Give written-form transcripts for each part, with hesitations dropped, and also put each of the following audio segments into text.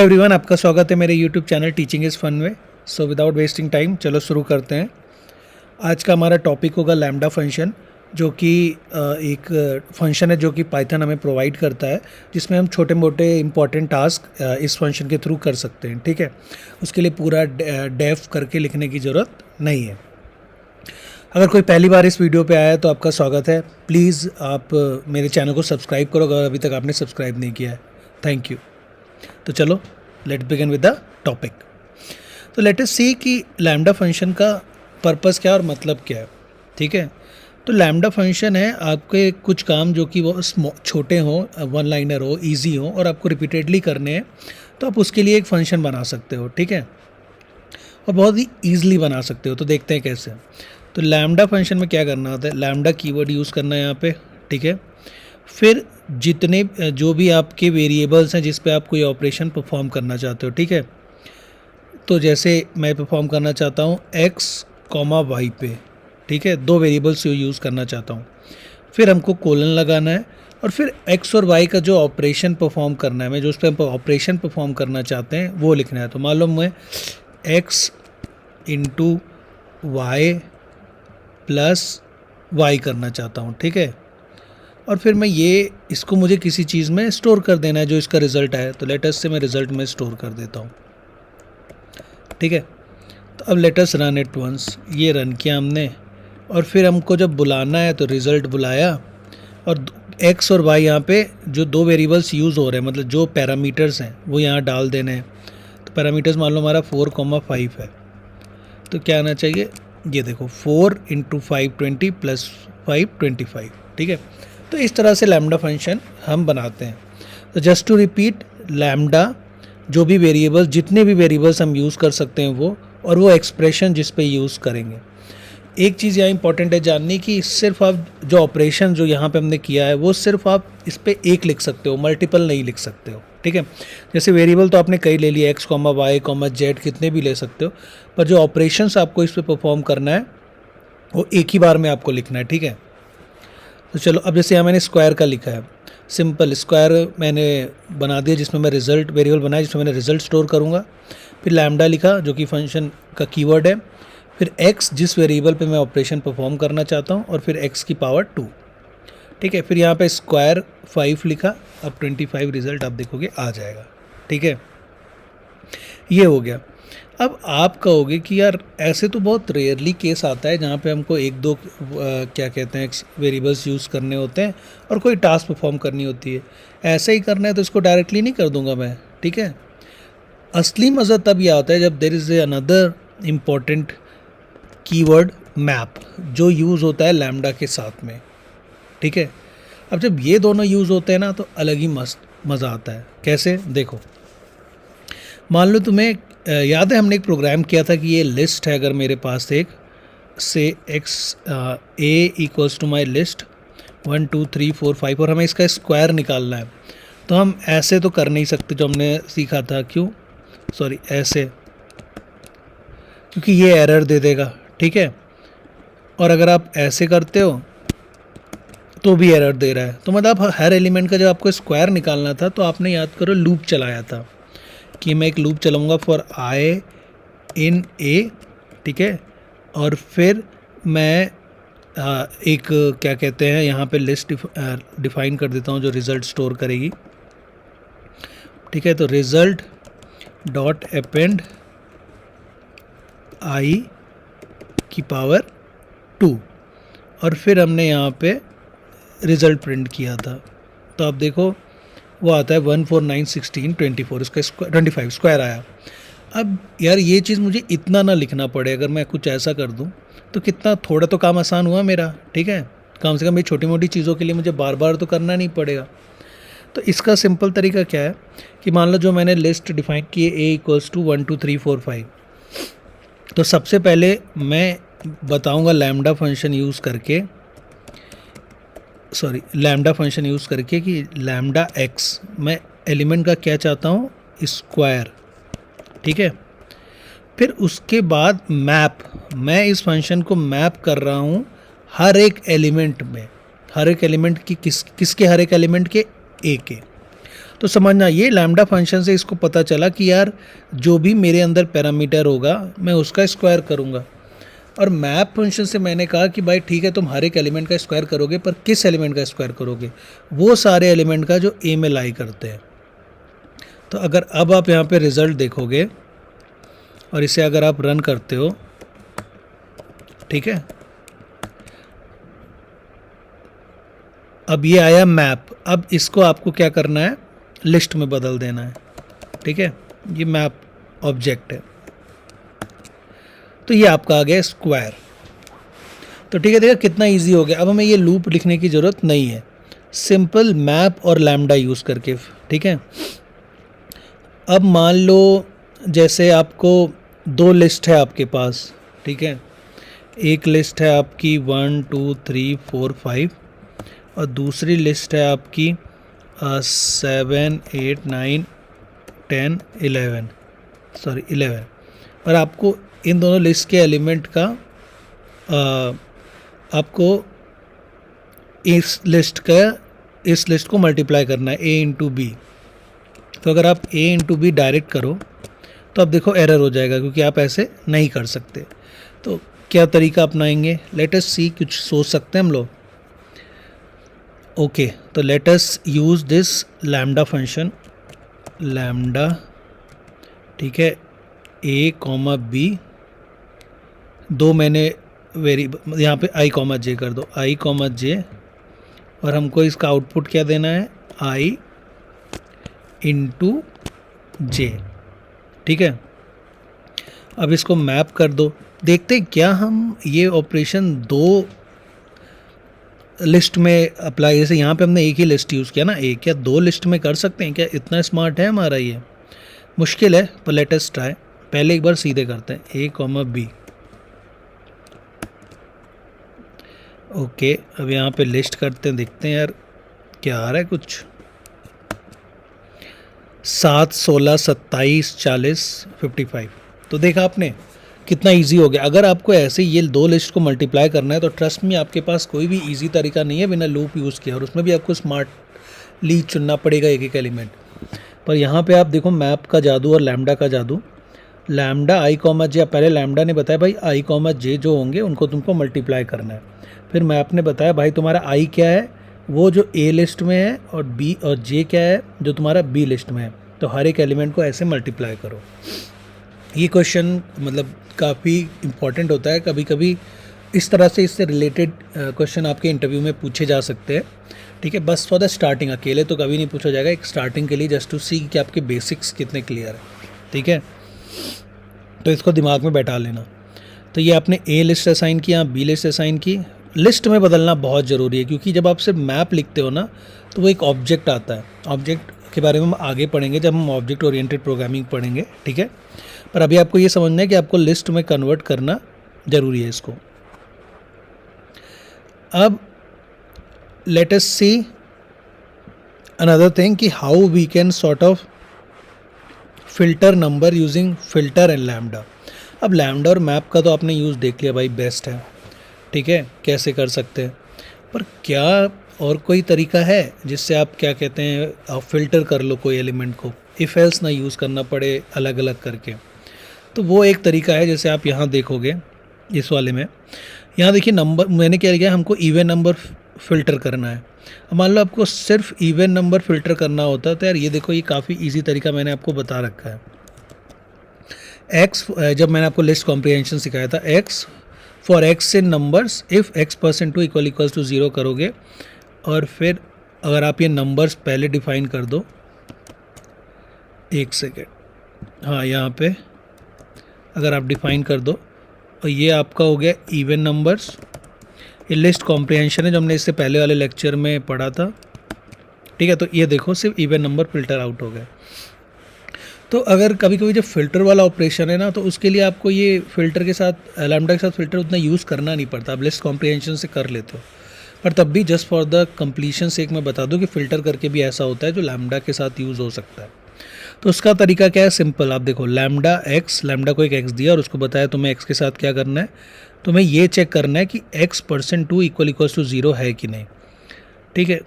Everyone, आपका स्वागत है मेरे YouTube channel teaching is fun में। सो विदाउट वेस्टिंग टाइम चलो शुरू करते हैं। आज का हमारा टॉपिक होगा लैम्डा फंक्शन, जो कि एक फंक्शन है जो कि पाइथन हमें प्रोवाइड करता है, जिसमें हम छोटे मोटे इंपॉर्टेंट टास्क इस फंक्शन के थ्रू कर सकते हैं। ठीक है, उसके लिए पूरा डेफ करके लिखने की ज़रूरत नहीं है। अगर कोई पहली बार इस वीडियो पे आया है तो आपका स्वागत है। प्लीज़ आप मेरे चैनल को सब्सक्राइब करो अगर अभी तक आपने सब्सक्राइब नहीं किया है। Thank you. तो चलो let begin with the topic. तो लेट अस सी कि लैम्डा फंक्शन का पर्पस क्या और मतलब क्या है। ठीक है, तो लैम्डा फंक्शन है आपके कुछ काम जो कि वो छोटे हों, वन लाइनर हो, इजी हो और आपको रिपीटेडली करने हैं, तो आप उसके लिए एक फंक्शन बना सकते हो। ठीक है, और बहुत ही ईजिली बना सकते हो। तो देखते हैं कैसे। तो लैम्डा फंक्शन में क्या करना होता है, लैम्डा कीवर्ड यूज़ करना है यहाँ पे। ठीक है, फिर जितने जो भी आपके वेरिएबल्स हैं जिस पे आप कोई ऑपरेशन परफॉर्म करना चाहते हो। ठीक है, तो जैसे मैं परफॉर्म करना चाहता हूँ x, y पे। ठीक है, दो वेरिएबल्स यूज़ करना चाहता हूँ। फिर हमको कोलन लगाना है और फिर x और y का जो ऑपरेशन परफॉर्म करना है, मैं जो उस पर ऑपरेशन परफॉर्म करना चाहते हैं वो लिखना है। तो मान लो मैं x into Y plus Y करना चाहता हूँ। ठीक है, और फिर मैं इसको मुझे किसी चीज़ में स्टोर कर देना है जो इसका रिज़ल्ट है। तो लेटस से मैं रिज़ल्ट में स्टोर कर देता हूँ। ठीक है, तो अब लेटस रन इट वंस। ये रन किया हमने और फिर हमको जब बुलाना है तो रिज़ल्ट बुलाया और एक्स और वाई यहाँ पे जो दो वेरिएबल्स यूज़ हो रहे हैं, मतलब जो पैरामीटर्स हैं वो यहाँ डाल देने हैं। तो पैरामीटर्स मान लो हमारा 4,5 है। तो क्या आना चाहिए, ये देखो 4 इंटू 5 20 प्लस 5 25। ठीक है, तो इस तरह से लैम्डा फंक्शन हम बनाते हैं। तो जस्ट टू रिपीट, लैम्डा जो भी वेरिएबल्स, जितने भी वेरिएबल्स हम यूज़ कर सकते हैं वो, और वो एक्सप्रेशन जिस पे यूज़ करेंगे। एक चीज़ यहाँ इंपॉर्टेंट है जानने की, सिर्फ आप जो ऑपरेशन जो यहाँ पे हमने किया है वो सिर्फ आप इस पर एक लिख सकते हो, मल्टीपल नहीं लिख सकते हो। ठीक है, जैसे वेरिएबल तो आपने कई ले लिए, x, y, z, कितने भी ले सकते हो, पर जो ऑपरेशंस आपको इस पर परफॉर्म करना है वो एक ही बार में आपको लिखना है। ठीक है, तो चलो अब जैसे यहाँ मैंने स्क्वायर का लिखा है, सिंपल स्क्वायर मैंने बना दिया जिसमें मैं रिज़ल्ट वेरिएबल बनाया जिसमें मैंने रिज़ल्ट स्टोर करूँगा। फिर लैम्डा लिखा जो कि फंक्शन का कीवर्ड है, फिर x जिस वेरिएबल पे मैं ऑपरेशन परफॉर्म करना चाहता हूँ, और फिर x की पावर 2। ठीक है, फिर यहाँ पे स्क्वायर 5 लिखा। अब 25 रिज़ल्ट आप देखोगे आ जाएगा। ठीक है, ये हो गया। अब आप कहोगे कि यार ऐसे तो बहुत रेयरली केस आता है जहाँ पे हमको एक दो क्या कहते हैं वेरिएबल्स यूज़ करने होते हैं और कोई टास्क परफॉर्म करनी होती है। ऐसे ही करना है तो इसको डायरेक्टली नहीं कर दूंगा मैं। ठीक है, असली मज़ा तब यह आता है जब there is another important keyword map, जो यूज़ होता है लैम्डा के साथ में। ठीक है, अब जब ये दोनों यूज़ होते हैं ना तो अलग ही मस्त मज़ा आता है। कैसे, देखो मान लो तुम्हें याद है हमने एक प्रोग्राम किया था कि ये लिस्ट है, अगर मेरे पास एक से x a equals to my list 1 2 3 4 5 और हमें इसका स्क्वायर निकालना है, तो हम ऐसे तो कर नहीं सकते जो हमने सीखा था। क्यों, सॉरी ऐसे, क्योंकि ये एरर दे देगा। ठीक है, और अगर आप ऐसे करते हो तो भी एरर दे रहा है। तो मतलब हर एलिमेंट का जब आपको स्क्वायर निकालना था तो आपने याद करो लूप चलाया था कि मैं एक लूप चलाऊंगा फॉर आई इन ए। ठीक है, और फिर मैं एक क्या कहते हैं यहाँ पे लिस्ट डिफाइन कर देता हूँ जो रिज़ल्ट स्टोर करेगी। ठीक है, तो रिज़ल्ट डॉट अपेंड आई की पावर 2 और फिर हमने यहाँ पे रिज़ल्ट प्रिंट किया था। तो आप देखो वो आता है 1 4 9 16 24, इसका 25 स्क्वायर आया। अब यार ये चीज़ मुझे इतना ना लिखना पड़े, अगर मैं कुछ ऐसा कर दूं तो कितना थोड़ा तो काम आसान हुआ मेरा। ठीक है, कम से कम ये छोटी मोटी चीज़ों के लिए मुझे बार बार तो करना नहीं पड़ेगा। तो इसका सिंपल तरीका क्या है कि मान लो जो मैंने लिस्ट डिफाइन की है a इक्वल्स टू 1 2 3 4 5, तो सबसे पहले मैं बताऊँगा लैम्डा फंक्शन यूज़ करके, लैम्डा फंक्शन यूज़ करके कि लैम्डा एक्स, मैं एलिमेंट का क्या चाहता हूँ, स्क्वायर। ठीक है, फिर उसके बाद मैप, मैं इस फंक्शन को मैप कर रहा हूँ हर एक एलिमेंट में, हर एक एलिमेंट की किसके हर एक एलिमेंट के ए के। तो समझना ये लैम्डा फंक्शन से इसको पता चला कि यार जो भी मेरे अंदर पैरामीटर होगा मैं उसका स्क्वायर करूँगा। और मैप फंक्शन से मैंने कहा कि भाई ठीक है तुम हर एक एलिमेंट का स्क्वायर करोगे, पर किस एलिमेंट का स्क्वायर करोगे? वो सारे एलिमेंट का जो ए में लाई करते हैं। तो अगर अब आप यहाँ पे रिज़ल्ट देखोगे और इसे अगर आप रन करते हो, ठीक है, अब ये आया मैप। अब इसको आपको क्या करना है, लिस्ट में बदल देना है, ठीक है। ये मैप ऑब्जेक्ट है, तो ये आपका आ गया स्क्वायर। तो ठीक है, देखा कितना इजी हो गया। अब हमें ये लूप लिखने की ज़रूरत नहीं है, सिंपल मैप और लैम्डा यूज़ करके, ठीक है। अब मान लो जैसे आपको दो लिस्ट है आपके पास, ठीक है। एक लिस्ट है आपकी 1 2 3 4 5 और दूसरी लिस्ट है आपकी 7 8 9 10 11, सॉरी 11। और आपको इन दोनों लिस्ट के एलिमेंट का आपको इस लिस्ट को मल्टीप्लाई करना है a इंटू बी। तो अगर आप a इंटू बी डायरेक्ट करो तो अब देखो एरर हो जाएगा, क्योंकि आप ऐसे नहीं कर सकते। तो क्या तरीका अपनाएंगे, लेट अस सी, कुछ सोच सकते हैं हम लोग। ओके, तो let us use this lambda function, lambda, ठीक है, a कॉमा बी, दो मैंने वेरिएबल यहाँ पे i कॉमा जे कर दो, i कॉमा जे, और हमको इसका आउटपुट क्या देना है, i इंटू जे, ठीक है। अब इसको मैप कर दो, देखते हैं क्या हम ये ऑपरेशन दो लिस्ट में अप्लाई, जैसे यहाँ पे हमने एक ही लिस्ट यूज़ किया ना, एक, क्या दो लिस्ट में कर सकते हैं क्या? इतना स्मार्ट है हमारा ये? मुश्किल है, पर लेट अस ट्राई। पहले एक बार सीधे करते हैं, a कॉमा बी। ओके, अब यहाँ पे लिस्ट करते हैं, देखते हैं यार क्या आ रहा है। कुछ 7 16 27 40 55। तो देखा आपने कितना इजी हो गया। अगर आपको ऐसे ये दो लिस्ट को मल्टीप्लाई करना है तो ट्रस्ट में आपके पास कोई भी इजी तरीका नहीं है बिना लूप यूज़ किया, और उसमें भी आपको स्मार्टली चुनना पड़ेगा एक एक एलिमेंट। पर यहाँ पे आप देखो मैप का जादू और लैम्डा का जादू। लैम्डा i कॉमा जे, पहले लैम्डा ने बताया भाई i कॉमा जे जो होंगे उनको तुमको मल्टीप्लाई करना है। फिर मैप ने बताया भाई तुम्हारा i क्या है, वो जो a लिस्ट में है, और b और j क्या है जो तुम्हारा b लिस्ट में है। तो हर एक एलिमेंट को ऐसे मल्टीप्लाई करो। ये क्वेश्चन मतलब काफ़ी इम्पॉर्टेंट होता है, कभी कभी इस तरह से इससे रिलेटेड क्वेश्चन आपके इंटरव्यू में पूछे जा सकते हैं, ठीक है। बस फॉर द स्टार्टिंग, अकेले तो कभी नहीं पूछा जाएगा, एक स्टार्टिंग के लिए जस्ट टू सी कि आपके बेसिक्स कितने क्लियर है, ठीक है। तो इसको दिमाग में बैठा लेना। तो ये आपने ए लिस्ट असाइन किया, बी लिस्ट असाइन की। लिस्ट में बदलना बहुत ज़रूरी है, क्योंकि जब आप सिर्फ मैप लिखते हो ना तो वो एक ऑब्जेक्ट आता है। ऑब्जेक्ट के बारे में हम आगे पढ़ेंगे जब हम ऑब्जेक्ट ओरिएंटेड प्रोग्रामिंग पढ़ेंगे, ठीक है। पर अभी आपको ये समझना है कि आपको लिस्ट में कन्वर्ट करना ज़रूरी है इसको। अब let us see another thing कि how we can sort of filter number using filter and lambda. अब लैम्डा और मैप का तो आपने यूज़ देख लिया भाई, बेस्ट है, ठीक है, कैसे कर सकते हैं। पर क्या और कोई तरीका है जिससे आप क्या कहते हैं आप फिल्टर कर लो कोई एलिमेंट को, इफ़ एल्स ना यूज़ करना पड़े अलग अलग करके? तो वो एक तरीका है, जैसे आप यहाँ देखोगे इस वाले में, यहाँ देखिए नंबर मैंने क्या लिया, हमको इवन नंबर फ़िल्टर करना है। अब मान लो आपको सिर्फ इवन नंबर फ़िल्टर करना होता तो यार ये देखो ये काफ़ी इजी तरीका मैंने आपको बता रखा है। एक्स, जब मैंने आपको लिस्ट कॉम्प्रिहेंशन सिखाया था, X for X in numbers if x%2 equals to 0 करोगे, और फिर अगर आप ये नंबर्स पहले डिफाइन कर दो, एक सेकेंड, हाँ यहाँ पे अगर आप डिफाइन कर दो, और ये आपका हो गया इवन नंबर्स। ये लिस्ट कॉम्प्रिहेंशन है जो हमने इससे पहले वाले लेक्चर में पढ़ा था, ठीक है। तो ये देखो सिर्फ इवन नंबर फिल्टर आउट हो गए। तो अगर कभी कभी जब फिल्टर वाला ऑपरेशन है ना, तो उसके लिए आपको ये फ़िल्टर के साथ लैम्डा के साथ फ़िल्टर उतना यूज़ करना नहीं पड़ता, आप लिस्ट कॉम्प्रिहेंशन से कर लेते हो। पर तब भी जस्ट फॉर द कंप्लीशन से एक मैं बता दूं कि फ़िल्टर करके भी ऐसा होता है जो लैम्डा के साथ यूज़ हो सकता है। तो उसका तरीका क्या है, सिंपल, आप देखो लैम्डा एक्स, लैम्डा को एक एक्स दिया और उसको बताया तुम्हें एक्स के साथ क्या करना है, तुम्हें ये चेक करना है कि x%2 इक्वल्स टू 0 है कि नहीं, ठीक है।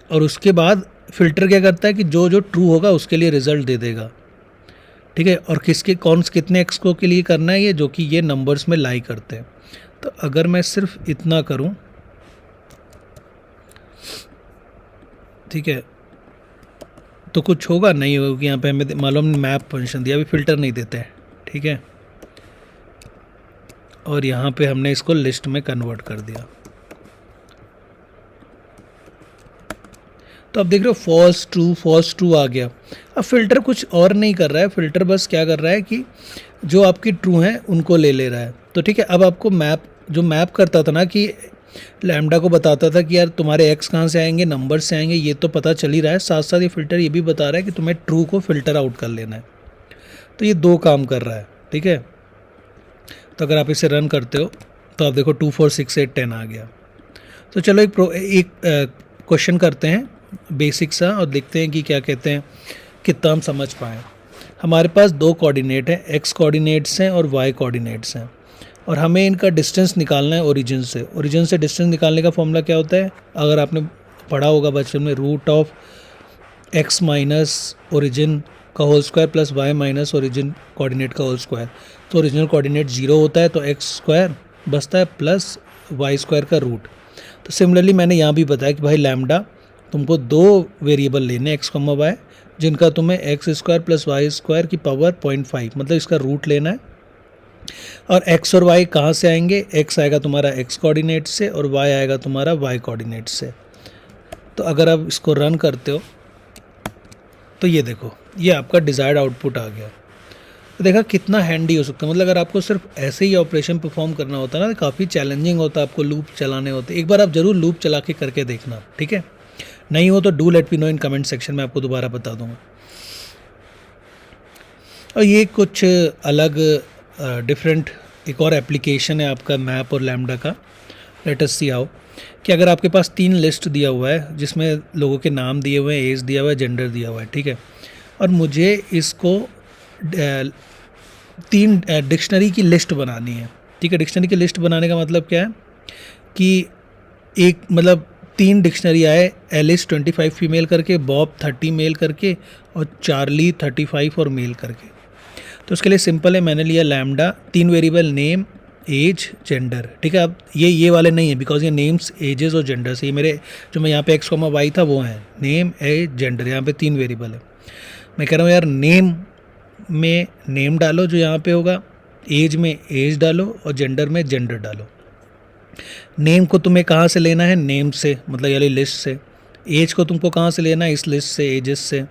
और उसके बाद फ़िल्टर क्या करता है कि जो जो ट्रू होगा उसके लिए रिज़ल्ट दे देगा, ठीक है। और किसके कौन कितने एक्स को के लिए करना है ये, जो कि ये नंबर्स में लाई करते हैं। तो अगर मैं सिर्फ इतना करूं, ठीक है, तो कुछ होगा नहीं होगा, कि यहाँ पे हमें मालूम मैप फंक्शन दिया, अभी फ़िल्टर नहीं देते हैं, ठीक है। और यहाँ पे हमने इसको लिस्ट में कन्वर्ट कर दिया। तो अब देख रहे हो फॉल्स ट्रू आ गया। अब फ़िल्टर कुछ और नहीं कर रहा है, फ़िल्टर बस क्या कर रहा है कि जो आपकी ट्रू हैं उनको ले रहा है। तो ठीक है, अब आपको मैप करता था ना कि लैम्डा को बताता था कि यार तुम्हारे एक्स कहाँ से आएंगे, नंबर से आएंगे, ये तो पता चल ही रहा है, साथ साथ ये फ़िल्टर ये भी बता रहा है कि तुम्हें ट्रू को फ़िल्टर आउट कर लेना है। तो ये दो काम कर रहा है, ठीक है। तो अगर आप इसे रन करते हो तो आप देखो 2 4 6 8 10 आ गया। तो चलो एक क्वेश्चन करते हैं बेसिक सा और देखते हैं कि क्या कहते हैं, कितना हम समझ पाएँ। हमारे पास दो कोऑर्डिनेट हैं, एक्स कोऑर्डिनेट्स हैं और वाई कोऑर्डिनेट्स हैं, और हमें इनका डिस्टेंस निकालना है ओरिजिन से। ओरिजिन से डिस्टेंस निकालने का फॉर्मूला क्या होता है, अगर आपने पढ़ा होगा बचपन में, root of x minus origin का whole square plus y minus origin coordinate का होल स्क्वायर। तो ओरिजिनल कोऑर्डिनेट 0 होता है तो एक्स स्क्वायर बचता है प्लस वाई स्क्वायर का रूट। तो सिमिलरली मैंने यहाँ भी बताया कि भाई लैम्डा तुमको दो वेरिएबल लेने एक्स कॉमा वाई, जिनका तुम्हें X square plus Y square की पावर 0.5 मतलब इसका रूट लेना है। और एक्स और वाई कहाँ से आएंगे, एक्स आएगा तुम्हारा एक्स कोऑर्डिनेट से और वाई आएगा तुम्हारा वाई कोऑर्डिनेट से। तो अगर आप इसको रन करते हो तो ये देखो, ये आपका डिज़ायर्ड आउटपुट आ गया। तो देखा कितना हैंडी हो सकता है। मतलब अगर आपको सिर्फ ऐसे ही ऑपरेशन परफॉर्म करना होता है ना, तो काफ़ी चैलेंजिंग होता है, आपको लूप चलाने होते। एक बार आप ज़रूर लूप चला के करके देखना, ठीक है। नहीं हो तो do let me know in comment section में, आपको दोबारा बता दूंगा। और ये कुछ अलग डिफरेंट एक और एप्लीकेशन है आपका मैप और लैम्डा का। लेट अस सी हाउ, कि अगर आपके पास 3 लिस्ट दिया हुआ है जिसमें लोगों के नाम दिए हुए हैं, एज दिया हुआ है, जेंडर दिया हुआ है, ठीक है। और मुझे इसको 3 डिक्शनरी की लिस्ट बनानी है, ठीक है। डिक्शनरी की लिस्ट बनाने का मतलब क्या है कि एक मतलब 3 डिक्शनरी आए, एलिस 25 फीमेल करके, बॉब 30 मेल करके और चार्ली 35 और मेल करके। तो उसके लिए सिंपल है, मैंने लिया lambda, 3 variable name age gender, ठीक है। अब ये वाले नहीं है बिकॉज ये नेम्स एजेस और जेंडर से, ये मेरे जो मैं यहाँ पे एक्स कॉमा वाई था वो हैं, नेम एज जेंडर, यहाँ पे 3 वेरिएबल है। मैं कह रहा हूँ यार नेम में नेम डालो जो यहाँ पे होगा, एज में एज डालो और जेंडर में जेंडर डालो। नेम को तुम्हें कहाँ से लेना है, नेम से मतलब यानी लिस्ट से। एज को तुमको कहाँ से लेना है, इस लिस्ट से, एजेस से।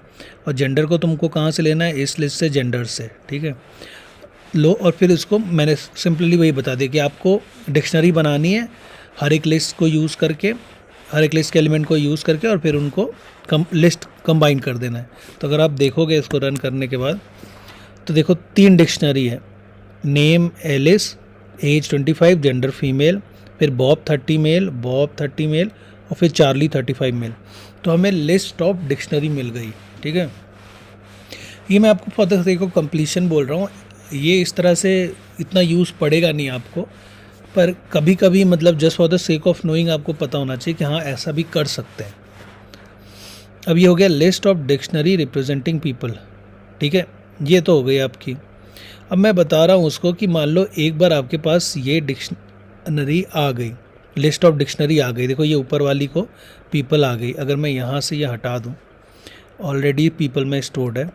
और जेंडर को तुमको कहाँ से लेना है, इस लिस्ट से, जेंडर से, ठीक है। लो, और फिर इसको मैंने सिंपली वही बता दिया कि आपको डिक्शनरी बनानी है हर एक लिस्ट को यूज़ करके, हर एक लिस्ट के एलिमेंट को यूज़ करके, और फिर उनको लिस्ट कंबाइन कर देना है। तो अगर आप देखोगे इसको रन करने के बाद तो देखो 3 डिक्शनरी है, name Alice, age 25, gender female, फिर बॉब 30 मेल, और फिर चार्ली 35 मेल। तो हमें लिस्ट ऑफ डिक्शनरी मिल गई, ठीक है। ये मैं आपको for the sake of completion बोल रहा हूँ, ये इस तरह से इतना यूज़ पड़ेगा नहीं आपको, पर कभी कभी मतलब just for the sake of knowing आपको पता होना चाहिए कि हाँ ऐसा भी कर सकते हैं। अब ये हो गया list of dictionary representing people, ठीक है, ये तो हो गई आपकी। अब मैं बता रहा हूँ उसको कि मान लो एक बार आपके पास ये डिक्शनरी आ गई, लिस्ट ऑफ डिक्शनरी आ गई, देखो ये ऊपर वाली को पीपल आ गई। अगर मैं यहाँ से ये हटा दूँ, ऑलरेडी पीपल में स्टोर्ड है,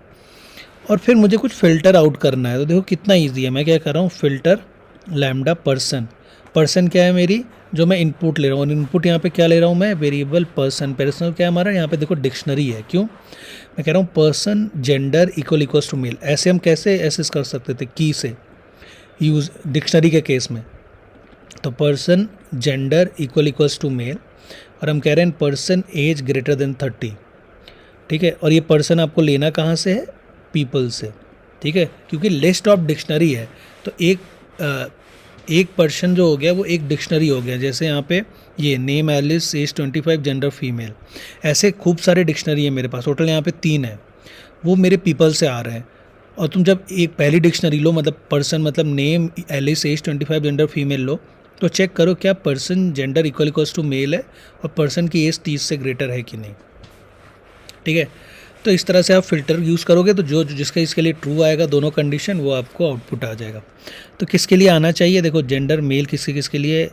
और फिर मुझे कुछ फ़िल्टर आउट करना है। तो देखो कितना ईजी है, मैं क्या कर रहा हूँ, फ़िल्टर लैम्डा पर्सन। पर्सन क्या है मेरी, जो मैं इनपुट ले रहा हूँ, और इनपुट यहाँ पे क्या ले रहा हूँ मैं, वेरिएबल पर्सन। पर्सन क्या है हमारा, यहाँ पे देखो डिक्शनरी है। क्यों मैं कह रहा हूँ person gender equals to male, ऐसे हम कैसे एसेस कर सकते थे की से यूज़ डिक्शनरी के केस में। तो person gender equals to male, और हम कह रहे हैं पर्सन एज ग्रेटर देन 30, ठीक है। और ये पर्सन आपको लेना कहाँ से है, पीपल से, ठीक है, क्योंकि लिस्ट ऑफ डिक्शनरी है। तो एक पर्सन जो हो गया वो एक डिक्शनरी हो गया। जैसे यहाँ पे ये name Alice, age 25, gender female, ऐसे खूब सारे डिक्शनरी है मेरे पास, टोटल यहाँ पे 3 है, वो मेरे पीपल से आ रहे हैं। और तुम जब एक पहली डिक्शनरी लो, मतलब पर्सन मतलब name Alice, age 25, gender female लो, तो चेक करो क्या person gender equals to male है और पर्सन की एज 30 से ग्रेटर है कि नहीं। ठीक है। तो इस तरह से आप फ़िल्टर यूज़ करोगे तो जो जिसका इसके लिए ट्रू आएगा दोनों कंडीशन, वो आपको आउटपुट आ जाएगा। तो किसके लिए आना चाहिए, देखो जेंडर मेल किसके किसके लिए,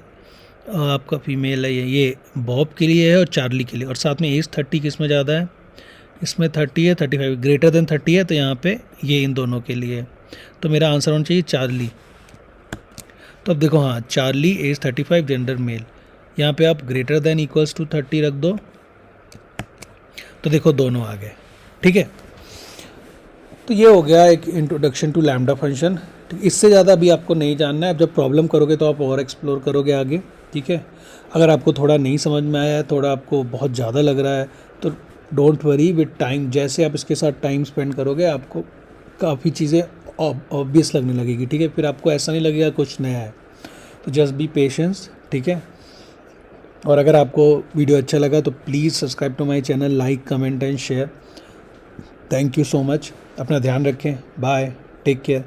आपका फीमेल है ये बॉब के लिए है और चार्ली के लिए, और साथ में एज 30 किस में ज़्यादा है, इसमें 30 है, 35 ग्रेटर देन 30 है, तो यहाँ पे ये इन दोनों के लिए है। तो मेरा आंसर होना चाहिए चार्ली। तो अब देखो, हाँ चार्ली एज 35 जेंडर मेल, यहाँ पे आप ग्रेटर देन इक्वल्स टू 30 रख दो, तो देखो दोनों आ गए। ठीक है, तो ये हो गया एक इंट्रोडक्शन टू लैम्डा फंक्शन। इससे ज़्यादा अभी आपको नहीं जानना है, अब जब प्रॉब्लम करोगे तो आप और एक्सप्लोर करोगे आगे। ठीक है, अगर आपको थोड़ा नहीं समझ में आया है, थोड़ा आपको बहुत ज़्यादा लग रहा है, तो डोंट वरी, विद टाइम जैसे आप इसके साथ टाइम स्पेंड करोगे आपको काफ़ी चीज़ें ऑब्वियस लगने लगेगी। ठीक है, फिर आपको ऐसा नहीं लगेगा कुछ नया है। तो जस्ट बी पेशेंस। ठीक है, और अगर आपको वीडियो अच्छा लगा तो please subscribe to my channel, like comment and share. Thank you so much. अपना ध्यान रखें। Bye, take care.